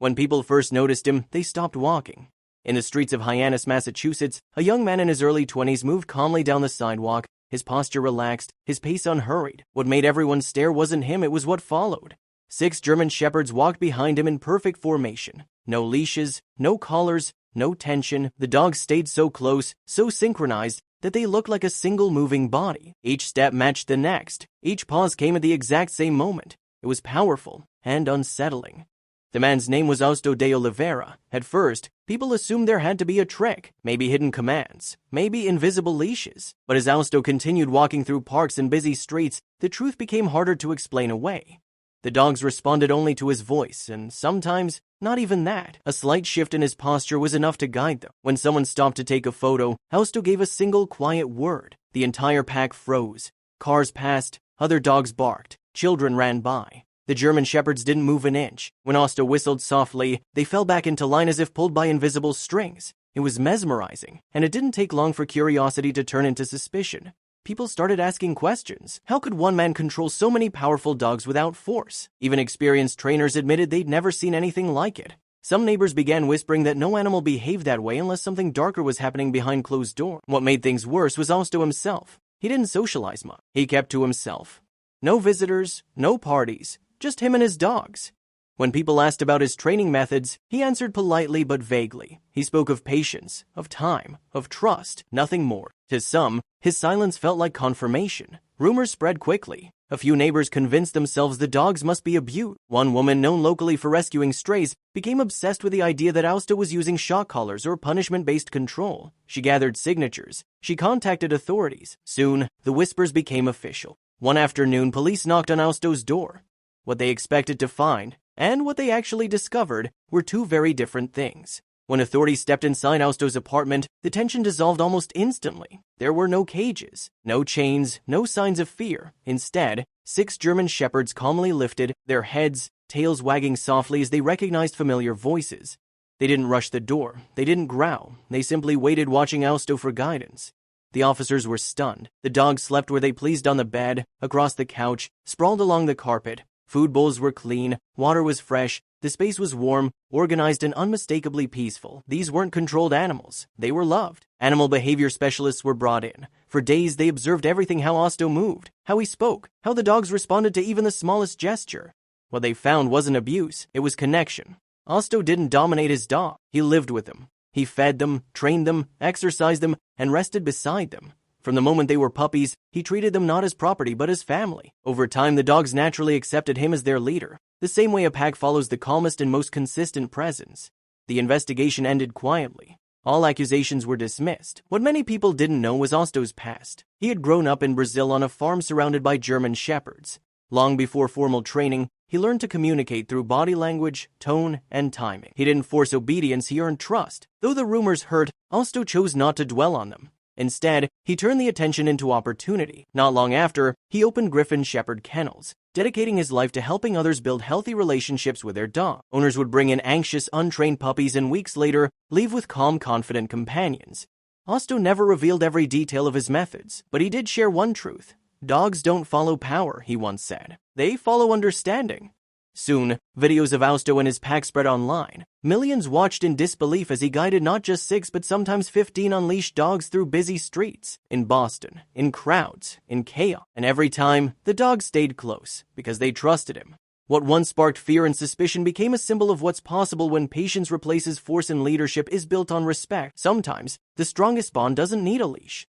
When people first noticed him, they stopped walking. In the streets of Hyannis, Massachusetts, a young man in his early 20s moved calmly down the sidewalk, his posture relaxed, his pace unhurried. What made everyone stare wasn't him, it was what followed. 6 German shepherds walked behind him in perfect formation. No leashes, no collars, no tension. The dogs stayed so close, so synchronized, that they looked like a single moving body. Each step matched the next. Each pause came at the exact same moment. It was powerful and unsettling. The man's name was Osto de Oliveira. At first, people assumed there had to be a trick, maybe hidden commands, maybe invisible leashes. But as Osto continued walking through parks and busy streets, the truth became harder to explain away. The dogs responded only to his voice, and sometimes, not even that. A slight shift in his posture was enough to guide them. When someone stopped to take a photo, Osto gave a single quiet word. The entire pack froze. Cars passed, other dogs barked, children ran by. The German shepherds didn't move an inch. When Osto whistled softly, they fell back into line as if pulled by invisible strings. It was mesmerizing, and it didn't take long for curiosity to turn into suspicion. People started asking questions. How could one man control so many powerful dogs without force? Even experienced trainers admitted they'd never seen anything like it. Some neighbors began whispering that no animal behaved that way unless something darker was happening behind closed doors. What made things worse was Osto himself. He didn't socialize much. He kept to himself. No visitors, no parties, just him and his dogs. When people asked about his training methods, he answered politely but vaguely. He spoke of patience, of time, of trust, nothing more. To some, his silence felt like confirmation. Rumors spread quickly. A few neighbors convinced themselves the dogs must be abused. One woman, known locally for rescuing strays, became obsessed with the idea that Osto was using shock collars or punishment-based control. She gathered signatures. She contacted authorities. Soon, the whispers became official. One afternoon, police knocked on Osto's door. What they expected to find, and what they actually discovered, were two very different things. When authorities stepped inside Osto's apartment, the tension dissolved almost instantly. There were no cages, no chains, no signs of fear. Instead, 6 German shepherds calmly lifted, their heads, tails wagging softly as they recognized familiar voices. They didn't rush the door. They didn't growl. They simply waited, watching Osto for guidance. The officers were stunned. The dogs slept where they pleased on the bed, across the couch, sprawled along the carpet. Food bowls were clean, water was fresh, the space was warm, organized, and unmistakably peaceful. These weren't controlled animals. They were loved. Animal behavior specialists were brought in. For days, they observed everything: how Osto moved, how he spoke, how the dogs responded to even the smallest gesture. What they found wasn't abuse, it was connection. Osto didn't dominate his dog. He lived with them. He fed them, trained them, exercised them, and rested beside them. From the moment they were puppies, he treated them not as property but as family. Over time, the dogs naturally accepted him as their leader, the same way a pack follows the calmest and most consistent presence. The investigation ended quietly. All accusations were dismissed. What many people didn't know was Osto's past. He had grown up in Brazil on a farm surrounded by German shepherds. Long before formal training, he learned to communicate through body language, tone, and timing. He didn't force obedience, he earned trust. Though the rumors hurt, Osto chose not to dwell on them. Instead, he turned the attention into opportunity. Not long after, he opened Griffin Shepherd Kennels, dedicating his life to helping others build healthy relationships with their dog. Owners would bring in anxious, untrained puppies and weeks later, leave with calm, confident companions. Osto never revealed every detail of his methods, but he did share one truth. Dogs don't follow power, he once said. They follow understanding. Soon, videos of Osto and his pack spread online. Millions watched in disbelief as he guided not just 6 but sometimes 15 unleashed dogs through busy streets, in Boston, in crowds, in chaos. And every time, the dogs stayed close, because they trusted him. What once sparked fear and suspicion became a symbol of what's possible when patience replaces force, and leadership is built on respect. Sometimes, the strongest bond doesn't need a leash.